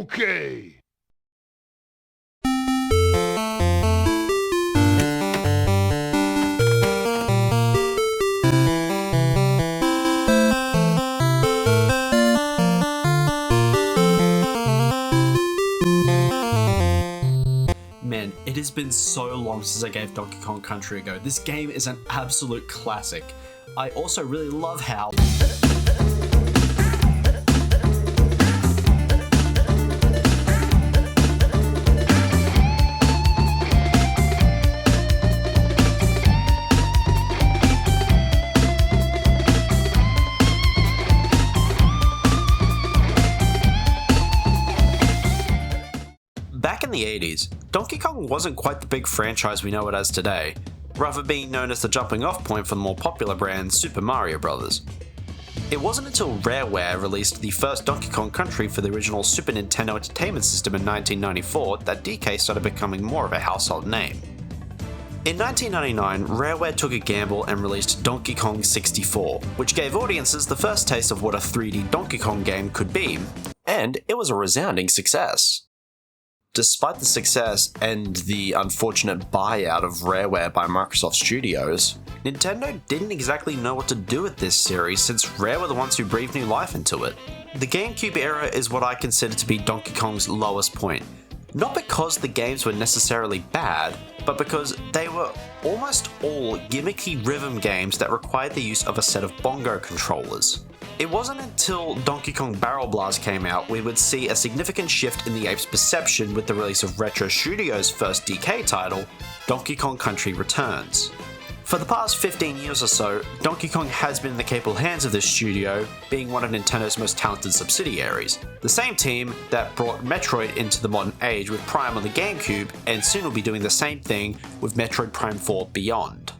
Monkey! Man, it has been so long since I gave Donkey Kong Country a go. This game is an absolute classic. I also really love how back in the 80s, Donkey Kong wasn't quite the big franchise we know it as today, rather being known as the jumping off point for the more popular brand Super Mario Bros. It wasn't until Rareware released the first Donkey Kong Country for the original Super Nintendo Entertainment System in 1994 that DK started becoming more of a household name. In 1999, Rareware took a gamble and released Donkey Kong 64, which gave audiences the first taste of what a 3D Donkey Kong game could be, and it was a resounding success. Despite the success and the unfortunate buyout of Rareware by Microsoft Studios, Nintendo didn't exactly know what to do with this series since Rare were the ones who breathed new life into it. The GameCube era is what I consider to be Donkey Kong's lowest point. Not because the games were necessarily bad, but because they were almost all gimmicky rhythm games that required the use of a set of bongo controllers. It wasn't until Donkey Kong Barrel Blast came out we would see a significant shift in the ape's perception with the release of Retro Studios' first DK title, Donkey Kong Country Returns. For the past 15 years or so, Donkey Kong has been in the capable hands of this studio, being one of Nintendo's most talented subsidiaries. The same team that brought Metroid into the modern age with Prime on the GameCube, and soon will be doing the same thing with Metroid Prime 4 Beyond.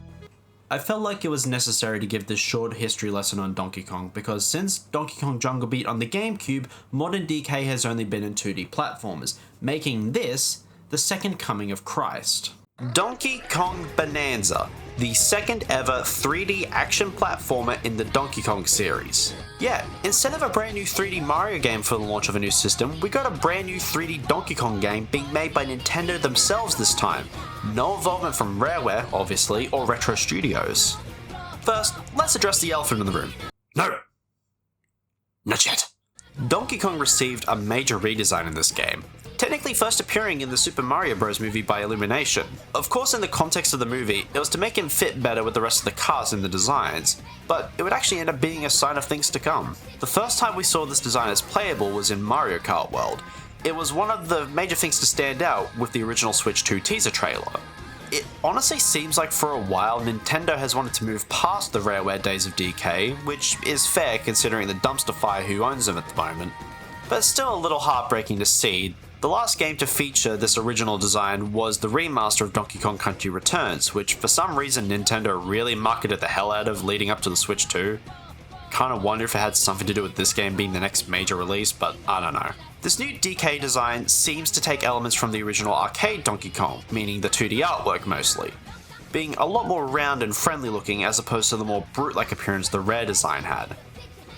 I felt like it was necessary to give this short history lesson on Donkey Kong because since Donkey Kong Jungle Beat on the GameCube, modern DK has only been in 2D platformers, making this the second coming of Christ. Donkey Kong Bananza, the second ever 3D action platformer in the Donkey Kong series. Yeah, instead of a brand new 3D Mario game for the launch of a new system, we got a brand new 3D Donkey Kong game being made by Nintendo themselves this time. No involvement from Rareware, obviously, or Retro Studios. First, let's address the elephant in the room. No! Not yet. Donkey Kong received a major redesign in this game, technically first appearing in the Super Mario Bros. Movie by Illumination. Of course, in the context of the movie, it was to make him fit better with the rest of the cast and the designs, but it would actually end up being a sign of things to come. The first time we saw this design as playable was in Mario Kart World. It was one of the major things to stand out with the original Switch 2 teaser trailer. It honestly seems like for a while Nintendo has wanted to move past the Rareware days of DK, which is fair considering the dumpster fire who owns them at the moment. But it's still a little heartbreaking to see. The last game to feature this original design was the remaster of Donkey Kong Country Returns, which for some reason Nintendo really marketed the hell out of leading up to the Switch 2. Kinda wonder if it had something to do with this game being the next major release, but I don't know. This new DK design seems to take elements from the original arcade Donkey Kong, meaning the 2D artwork mostly, being a lot more round and friendly looking as opposed to the more brute-like appearance the Rare design had.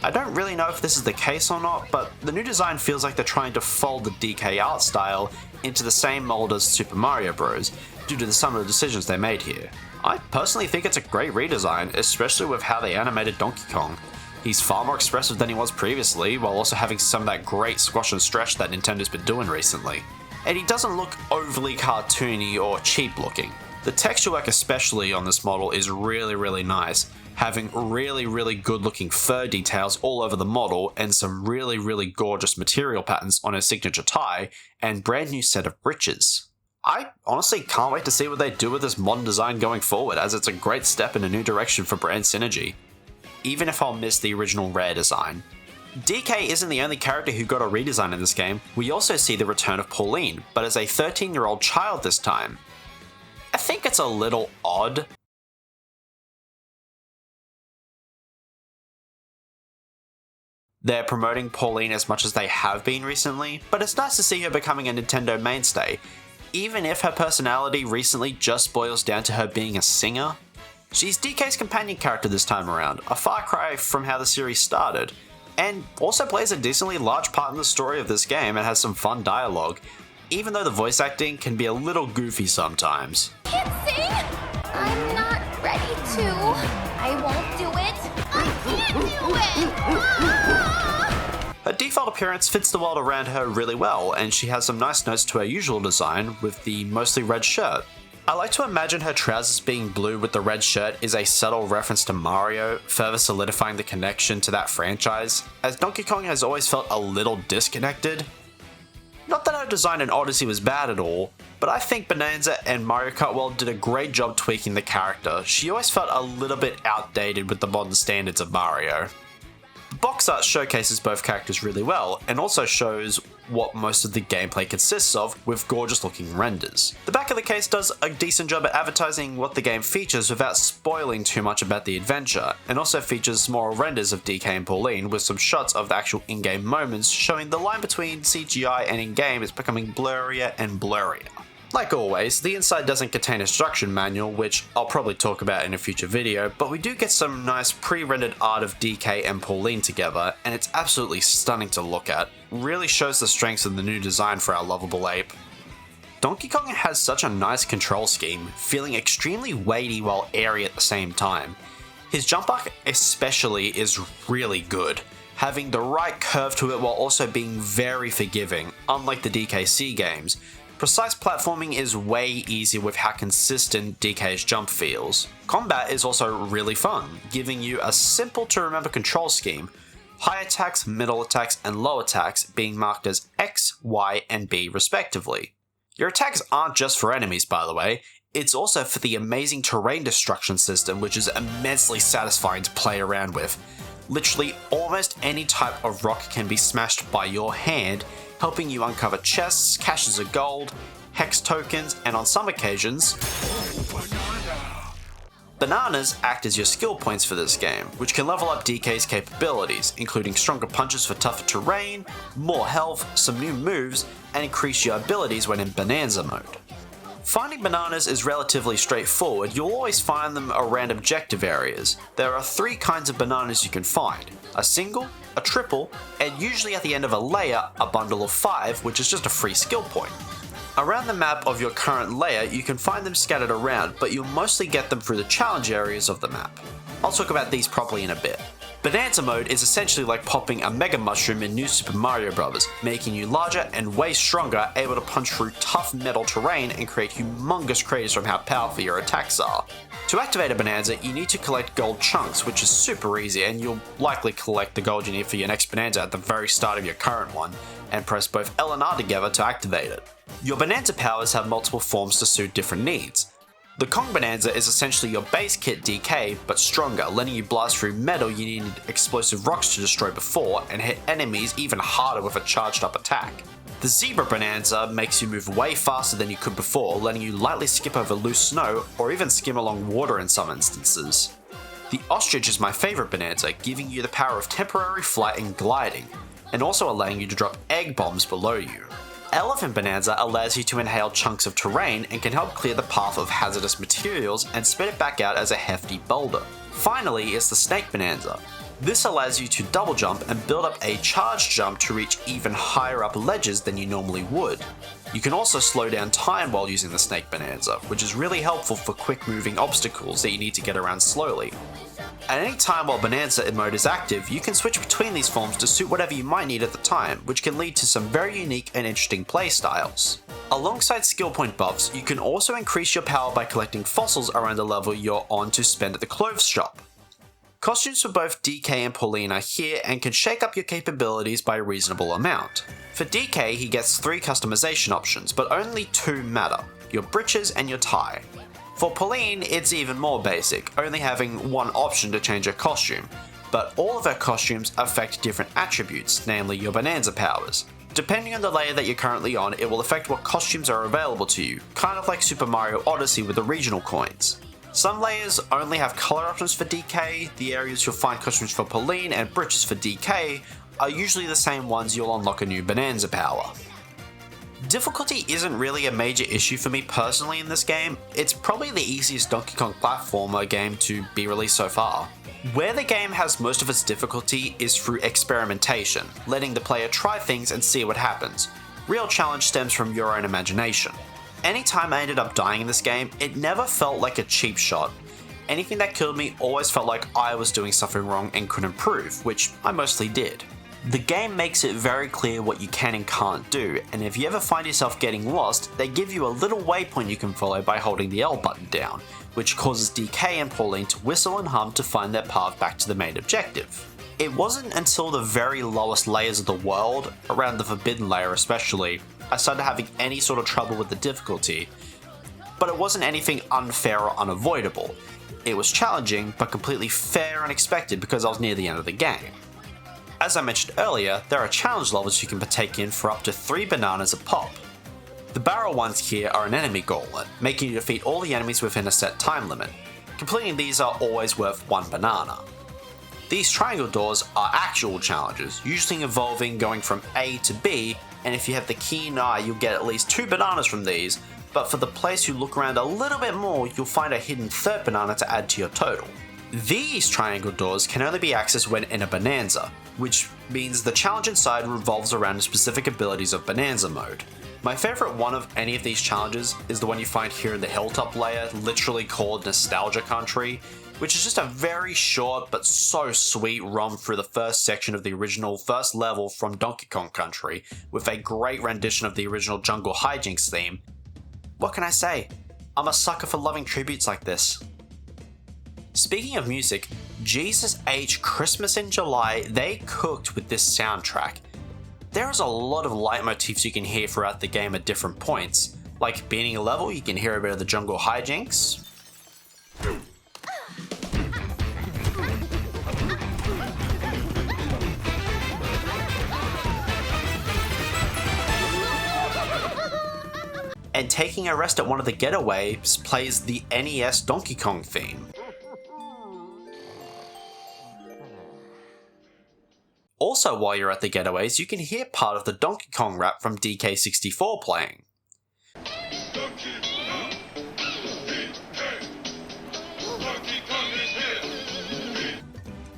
I don't really know if this is the case or not, but the new design feels like they're trying to fold the DK art style into the same mold as Super Mario Bros. Due to some of the decisions they made here. I personally think it's a great redesign, especially with how they animated Donkey Kong. He's far more expressive than he was previously, while also having some of that great squash and stretch that Nintendo's been doing recently. And he doesn't look overly cartoony or cheap looking. The texture work especially on this model is really nice, having really good looking fur details all over the model and some really gorgeous material patterns on his signature tie and brand new set of breeches. I honestly can't wait to see what they do with this modern design going forward, as it's a great step in a new direction for brand synergy, even if I'll miss the original Rare design. DK isn't the only character who got a redesign in this game. We also see the return of Pauline, but as a 13-year-old child this time. I think it's a little odd. They're promoting Pauline as much as they have been recently, but it's nice to see her becoming a Nintendo mainstay, even if her personality recently just boils down to her being a singer. She's DK's companion character this time around, a far cry from how the series started. and also plays a decently large part in the story of this game and has some fun dialogue, even though the voice acting can be a little goofy sometimes. Can't sing? I'm not ready to. I won't do it. I can't do it! Ah! Her default appearance fits the world around her really well, and she has some nice notes to her usual design with the mostly red shirt. I like to imagine her trousers being blue with the red shirt is a subtle reference to Mario, further solidifying the connection to that franchise, as Donkey Kong has always felt a little disconnected. Not that her design in Odyssey was bad at all, but I think Bananza and Mario Kart World did a great job tweaking the character. She always felt a little bit outdated with the modern standards of Mario. The box art showcases both characters really well, and also shows what most of the gameplay consists of, with gorgeous looking renders. The back of the case does a decent job at advertising what the game features without spoiling too much about the adventure, and also features more renders of DK and Pauline with some shots of the actual in-game moments showing the line between CGI and in-game is becoming blurrier and blurrier. Like always, the inside doesn't contain a instruction manual, which I'll probably talk about in a future video, but we do get some nice pre-rendered art of DK and Pauline together, and it's absolutely stunning to look at. Really shows the strengths of the new design for our lovable ape. Donkey Kong has such a nice control scheme, feeling extremely weighty while airy at the same time. His jump arc especially is really good, having the right curve to it while also being very forgiving, unlike the DKC games. Precise platforming is way easier with how consistent DK's jump feels. Combat is also really fun, giving you a simple to remember control scheme, high attacks, middle attacks, and low attacks being marked as X, Y, and B respectively. Your attacks aren't just for enemies, by the way, it's also for the amazing terrain destruction system, which is immensely satisfying to play around with. Literally almost any type of rock can be smashed by your hand, helping you uncover chests, caches of gold, hex tokens, and on some occasions, bananas act as your skill points for this game, which can level up DK's capabilities, including stronger punches for tougher terrain, more health, some new moves, and increase your abilities when in Bananza mode. Finding bananas is relatively straightforward. You'll always find them around objective areas. There are 3 kinds of bananas you can find: a single, a triple, and usually at the end of a layer, a bundle of 5, which is just a free skill point. Around the map of your current layer, you can find them scattered around, but you'll mostly get them through the challenge areas of the map. I'll talk about these properly in a bit. Bananza mode is essentially like popping a Mega Mushroom in New Super Mario Bros., making you larger and way stronger, able to punch through tough metal terrain and create humongous craters from how powerful your attacks are. To activate a Bananza, you need to collect gold chunks, which is super easy, and you'll likely collect the gold you need for your next Bananza at the very start of your current one, and press both L and R together to activate it. Your Bananza powers have multiple forms to suit different needs. The Kong Bananza is essentially your base kit DK, but stronger, letting you blast through metal you needed explosive rocks to destroy before, and hit enemies even harder with a charged up attack. The Zebra Bananza makes you move way faster than you could before, letting you lightly skip over loose snow, or even skim along water in some instances. The Ostrich is my favourite Bananza, giving you the power of temporary flight and gliding, and also allowing you to drop egg bombs below you. Elephant Bananza allows you to inhale chunks of terrain and can help clear the path of hazardous materials and spit it back out as a hefty boulder. Finally is the Snake Bananza. This allows you to double jump and build up a charged jump to reach even higher up ledges than you normally would. You can also slow down time while using the Snake Bananza, which is really helpful for quick moving obstacles that you need to get around slowly. At any time while Bananza mode is active, you can switch between these forms to suit whatever you might need at the time, which can lead to some very unique and interesting playstyles. Alongside skill point buffs, you can also increase your power by collecting fossils around the level you're on to spend at the clothes shop. Costumes for both DK and Pauline are here and can shake up your capabilities by a reasonable amount. For DK, he gets 3 customization options, but only 2 matter: your breeches and your tie. For Pauline, it's even more basic, only having 1 option to change her costume, but all of her costumes affect different attributes, namely your Bananza powers. Depending on the layer that you're currently on, it will affect what costumes are available to you, kind of like Super Mario Odyssey with the regional coins. Some layers only have color options for DK, the areas you'll find costumes for Pauline and breeches for DK are usually the same ones you'll unlock a new Bananza power. Difficulty isn't really a major issue for me personally in this game. It's probably the easiest Donkey Kong platformer game to be released so far. Where the game has most of its difficulty is through experimentation, letting the player try things and see what happens. Real challenge stems from your own imagination. Anytime I ended up dying in this game, it never felt like a cheap shot. Anything that killed me always felt like I was doing something wrong and could improve, which I mostly did. The game makes it very clear what you can and can't do, and if you ever find yourself getting lost, they give you a little waypoint you can follow by holding the L button down, which causes DK and Pauline to whistle and hum to find their path back to the main objective. It wasn't until the very lowest layers of the world, around the Forbidden layer especially, I started having any sort of trouble with the difficulty, but it wasn't anything unfair or unavoidable. It was challenging, but completely fair and expected because I was near the end of the game. As I mentioned earlier, there are challenge levels you can partake in for up to 3 bananas a pop. The barrel ones here are an enemy gauntlet, making you defeat all the enemies within a set time limit. Completing these are always worth 1 banana. These triangle doors are actual challenges, usually involving going from A to B, and if you have the keen eye you'll get at least 2 bananas from these, but for the players who look around a little bit more you'll find a hidden 3rd banana to add to your total. These triangle doors can only be accessed when in a Bananza, which means the challenge inside revolves around the specific abilities of Bananza mode. My favourite one of any of these challenges is the one you find here in the hilltop layer, literally called Nostalgia Country, which is just a very short but so sweet romp through the first section of the original first level from Donkey Kong Country, with a great rendition of the original Jungle Hijinks theme. What can I say? I'm a sucker for loving tributes like this. Speaking of music, Jesus H. Christmas in July, they cooked with this soundtrack. There is a lot of leitmotifs you can hear throughout the game at different points. Like beating a level, you can hear a bit of the Jungle Hijinks. And taking a rest at one of the getaways plays the NES Donkey Kong theme. Also, while you're at the getaways, you can hear part of the Donkey Kong rap from DK64 playing.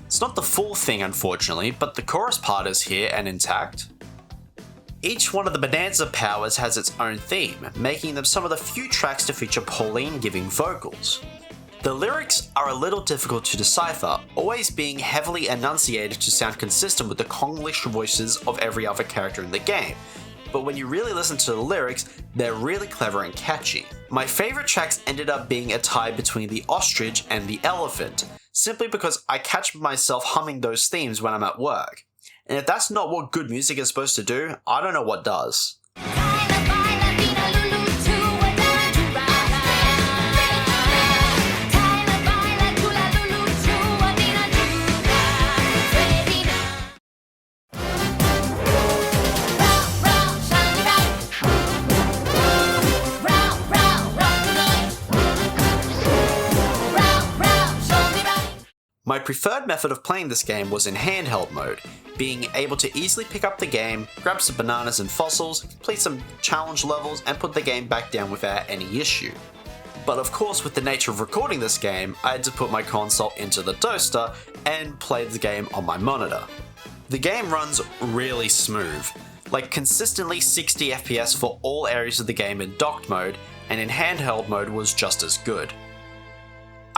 It's not the full thing unfortunately, but the chorus part is here and intact. Each one of the Bananza powers has its own theme, making them some of the few tracks to feature Pauline giving vocals. The lyrics are a little difficult to decipher, always being heavily enunciated to sound consistent with the Konglish voices of every other character in the game, but when you really listen to the lyrics, they're really clever and catchy. My favourite tracks ended up being a tie between the ostrich and the elephant, simply because I catch myself humming those themes when I'm at work. And if that's not what good music is supposed to do, I don't know what does. My preferred method of playing this game was in handheld mode, being able to easily pick up the game, grab some bananas and fossils, complete some challenge levels, and put the game back down without any issue. But of course, with the nature of recording this game, I had to put my console into the toaster and play the game on my monitor. The game runs really smooth, like consistently 60 FPS for all areas of the game in docked mode, and in handheld mode was just as good.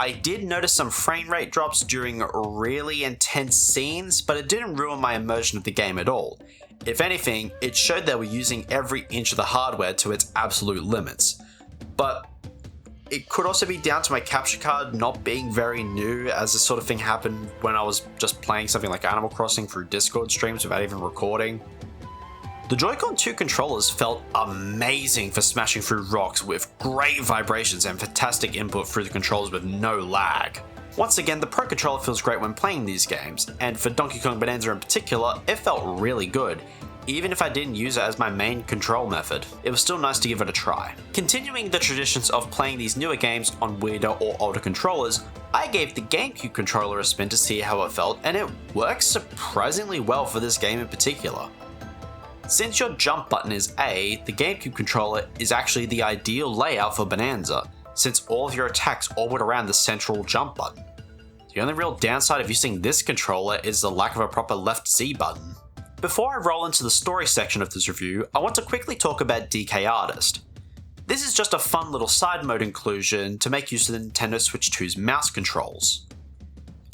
I did notice some frame rate drops during really intense scenes, but it didn't ruin my immersion of the game at all. If anything, it showed they were using every inch of the hardware to its absolute limits. But it could also be down to my capture card not being very new, as this sort of thing happened when I was just playing something like Animal Crossing through Discord streams without even recording. The Joy-Con 2 controllers felt amazing for smashing through rocks with great vibrations and fantastic input through the controls with no lag. Once again, the Pro Controller feels great when playing these games, and for Donkey Kong Bonanza in particular, it felt really good. Even if I didn't use it as my main control method, it was still nice to give it a try. Continuing the traditions of playing these newer games on weirder or older controllers, I gave the GameCube controller a spin to see how it felt, and it works surprisingly well for this game in particular. Since your jump button is A, the GameCube controller is actually the ideal layout for Bananza, since all of your attacks orbit around the central jump button. The only real downside of using this controller is the lack of a proper left Z button. Before I roll into the story section of this review, I want to quickly talk about DK Artist. This is just a fun little side mode inclusion to make use of the Nintendo Switch 2's mouse controls.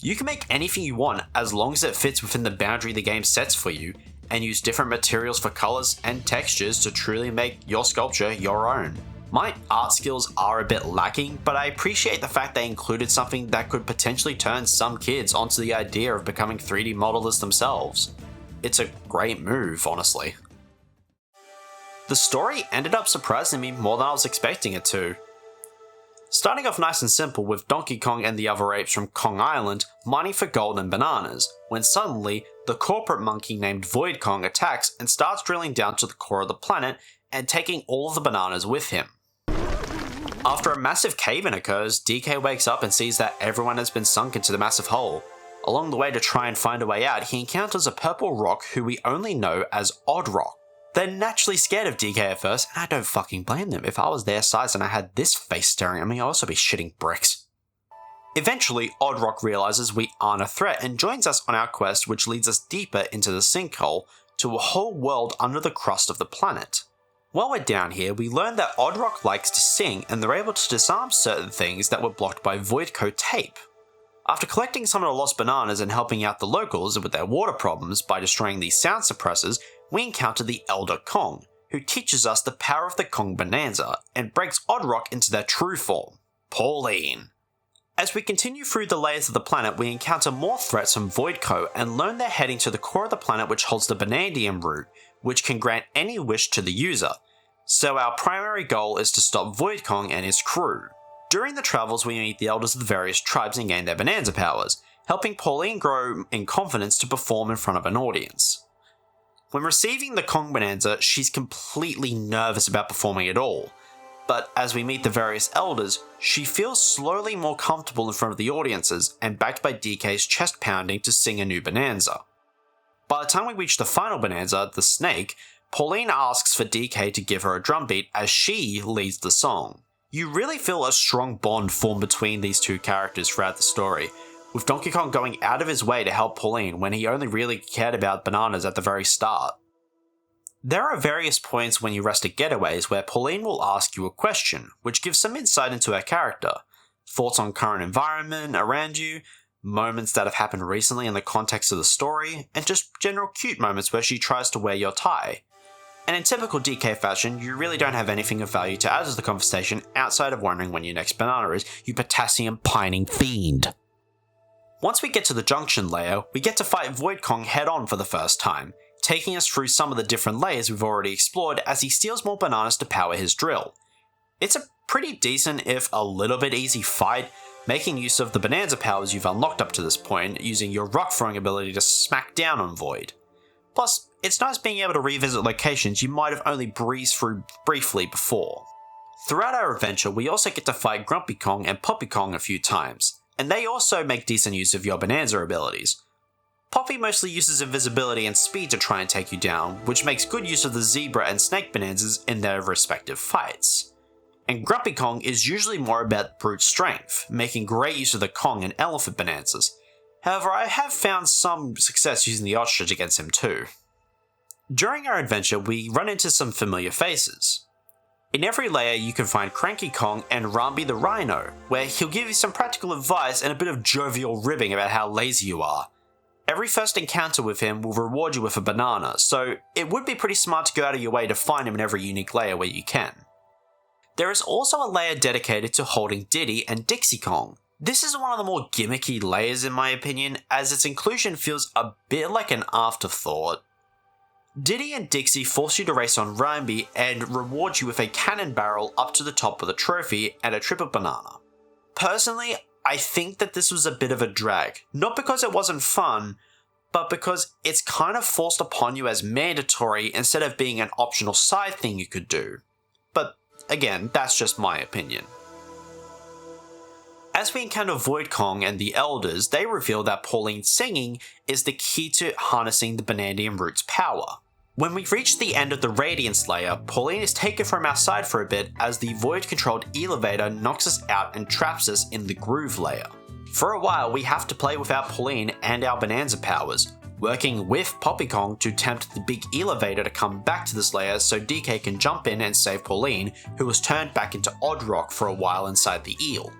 You can make anything you want as long as it fits within the boundary the game sets for you, and use different materials for colours and textures to truly make your sculpture your own. My art skills are a bit lacking, but I appreciate the fact they included something that could potentially turn some kids onto the idea of becoming 3D modellers themselves. It's a great move, honestly. The story ended up surprising me more than I was expecting it to. Starting off nice and simple with Donkey Kong and the other apes from Kong Island mining for gold and bananas, when suddenly the corporate monkey named Void Kong attacks and starts drilling down to the core of the planet and taking all of the bananas with him. After a massive cave-in occurs, DK wakes up and sees that everyone has been sunk into the massive hole. Along the way to try and find a way out, he encounters a purple rock who we only know as Odd Rock. They're naturally scared of DK at first, and I don't fucking blame them. If I was their size and I had this face staring at me, I'd also be shitting bricks. Eventually, Odd Rock realizes we aren't a threat and joins us on our quest, which leads us deeper into the sinkhole to a whole world under the crust of the planet. While we're down here, we learn that Odd Rock likes to sing and they're able to disarm certain things that were blocked by Voidco tape. After collecting some of the lost bananas and helping out the locals with their water problems by destroying these sound suppressors, we encounter the Elder Kong, who teaches us the power of the Kong Bananza and breaks Odd Rock into their true form, Pauline. As we continue through the layers of the planet, we encounter more threats from Voidco and learn they're heading to the core of the planet which holds the Banandium root, which can grant any wish to the user. So our primary goal is to stop Void Kong and his crew. During the travels, we meet the elders of the various tribes and gain their Bananza powers, helping Pauline grow in confidence to perform in front of an audience. When receiving the Kong Bananza, she's completely nervous about performing at all, but as we meet the various elders, she feels slowly more comfortable in front of the audiences and backed by DK's chest pounding to sing a new Bananza. By the time we reach the final Bananza, the snake, Pauline asks for DK to give her a drum beat as she leads the song. You really feel a strong bond form between these two characters throughout the story, with Donkey Kong going out of his way to help Pauline when he only really cared about bananas at the very start. There are various points when you rest at Getaways where Pauline will ask you a question, which gives some insight into her character, thoughts on current environment around you, moments that have happened recently in the context of the story, and just general cute moments where she tries to wear your tie. And in typical DK fashion, you really don't have anything of value to add to the conversation outside of wondering when your next banana is, you potassium pining fiend. Once we get to the junction layer, we get to fight Void Kong head on for the first time, taking us through some of the different layers we've already explored as he steals more bananas to power his drill. It's a pretty decent, if a little bit easy fight, making use of the Bananza powers you've unlocked up to this point, using your rock throwing ability to smack down on Void. Plus, it's nice being able to revisit locations you might have only breezed through briefly before. Throughout our adventure, we also get to fight Grumpy Kong and Poppy Kong a few times, and they also make decent use of your Bananza abilities. Poppy mostly uses invisibility and speed to try and take you down, which makes good use of the Zebra and Snake Bananzas in their respective fights. And Grumpy Kong is usually more about brute strength, making great use of the Kong and Elephant Bananzas. However, I have found some success using the Ostrich against him too. During our adventure, we run into some familiar faces. In every layer, you can find Cranky Kong and Rambi the Rhino, where he'll give you some practical advice and a bit of jovial ribbing about how lazy you are. Every first encounter with him will reward you with a banana, so it would be pretty smart to go out of your way to find him in every unique layer where you can. There is also a layer dedicated to holding Diddy and Dixie Kong. This is one of the more gimmicky layers in my opinion, as its inclusion feels a bit like an afterthought. Diddy and Dixie force you to race on Rambi and reward you with a cannon barrel up to the top of the trophy and a triple banana. Personally, I think that this was a bit of a drag, not because it wasn't fun, but because it's kind of forced upon you as mandatory instead of being an optional side thing you could do. But again, that's just my opinion. As we encounter Void Kong and the Elders, they reveal that Pauline singing is the key to harnessing the Banandium root's power. When we reach the end of the Radiance layer, Pauline is taken from our side for a bit as the void-controlled elevator knocks us out and traps us in the Groove layer. For a while, we have to play without Pauline and our Bananza powers, working with Poppycong to tempt the big elevator to come back to this layer so DK can jump in and save Pauline, who was turned back into Odd Rock for a while inside the eel.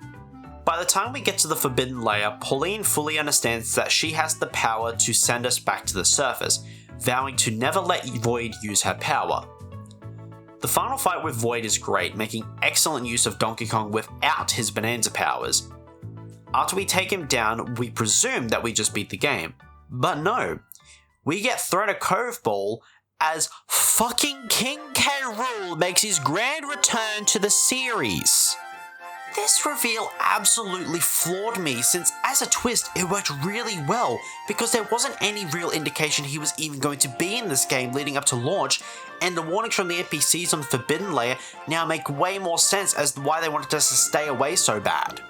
By the time we get to the Forbidden layer, Pauline fully understands that she has the power to send us back to the surface, vowing to never let Void use her power. The final fight with Void is great, making excellent use of Donkey Kong without his Bananza powers. After we take him down, we presume that we just beat the game. But no, we get thrown a curveball as fucking King K. Rool makes his grand return to the series. This reveal absolutely floored me, since as a twist it worked really well because there wasn't any real indication he was even going to be in this game leading up to launch, and the warnings from the NPCs on the Forbidden layer now make way more sense as to why they wanted us to stay away so bad.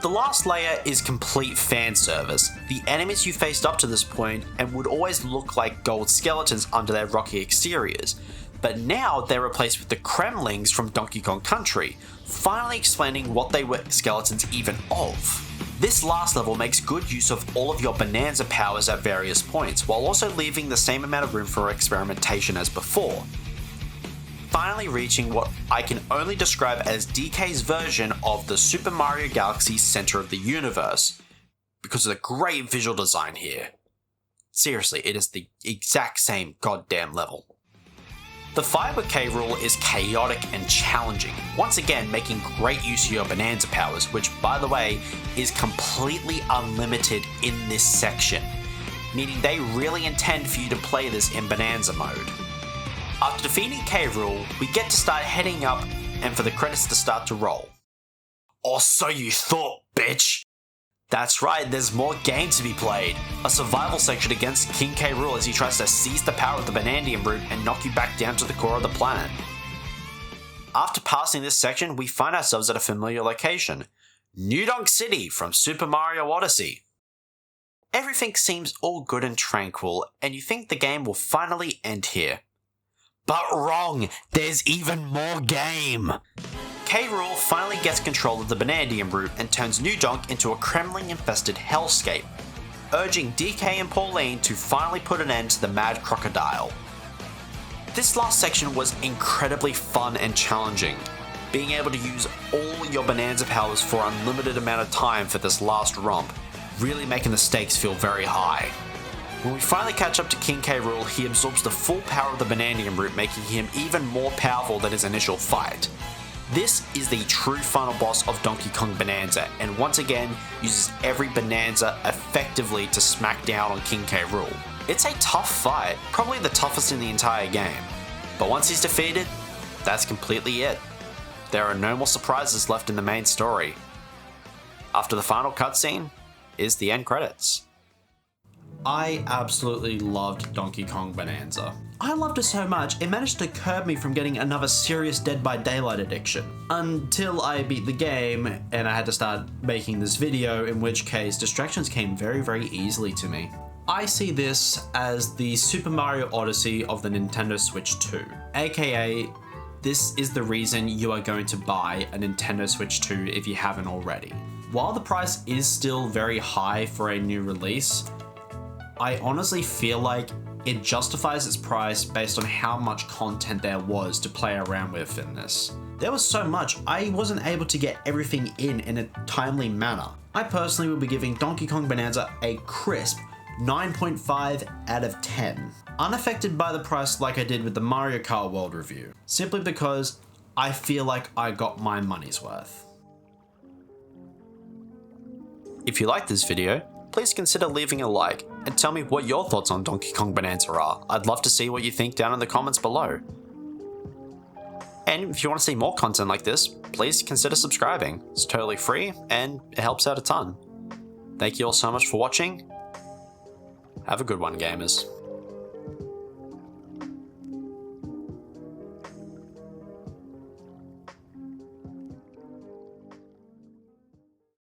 The last layer is complete fan service. The enemies you faced up to this point and would always look like gold skeletons under their rocky exteriors, but now they're replaced with the Kremlings from Donkey Kong Country, finally explaining what they were skeletons even of. This last level makes good use of all of your Bananza powers at various points, while also leaving the same amount of room for experimentation as before. Finally reaching what I can only describe as DK's version of the Super Mario Galaxy Center of the Universe, because of the great visual design here. Seriously, it is the exact same goddamn level. The fight with K. Rool is chaotic and challenging, once again making great use of your Bananza powers, which by the way is completely unlimited in this section, meaning they really intend for you to play this in Bananza mode. After defeating K. Rool, we get to start heading up and for the credits to start to roll. Or so you thought, bitch! That's right, there's more game to be played. A survival section against King K. Rool as he tries to seize the power of the Banandian Brute and knock you back down to the core of the planet. After passing this section, we find ourselves at a familiar location, New Donk City from Super Mario Odyssey. Everything seems all good and tranquil, and you think the game will finally end here. But wrong, there's even more game! K. Rool finally gets control of the Banandian Brute and turns New Donk into a Kremling-infested hellscape, urging DK and Pauline to finally put an end to the mad crocodile. This last section was incredibly fun and challenging, being able to use all your Bananza powers for an unlimited amount of time for this last romp, really making the stakes feel very high. When we finally catch up to King K. Rool, he absorbs the full power of the Banandian Brute, making him even more powerful than his initial fight. This is the true final boss of Donkey Kong Bananza, and once again uses every Bananza effectively to smack down on King K. Rool. It's a tough fight, probably the toughest in the entire game, but once he's defeated, that's completely it. There are no more surprises left in the main story. After the final cutscene is the end credits. I absolutely loved Donkey Kong Bananza. I loved it so much, it managed to curb me from getting another serious Dead by Daylight addiction. Until I beat the game and I had to start making this video, in which case distractions came very easily to me. I see this as the Super Mario Odyssey of the Nintendo Switch 2, aka this is the reason you are going to buy a Nintendo Switch 2 if you haven't already. While the price is still very high for a new release, I honestly feel like it justifies its price based on how much content there was to play around with in this. There was so much, I wasn't able to get everything in a timely manner. I personally will be giving Donkey Kong Bananza a crisp 9.5 out of 10. Unaffected by the price like I did with the Mario Kart World review, simply because I feel like I got my money's worth. If you like this video, please consider leaving a like and tell me what your thoughts on Donkey Kong Bananza are. I'd love to see what you think down in the comments below. And if you want to see more content like this, please consider subscribing. It's totally free and it helps out a ton. Thank you all so much for watching. Have a good one, gamers.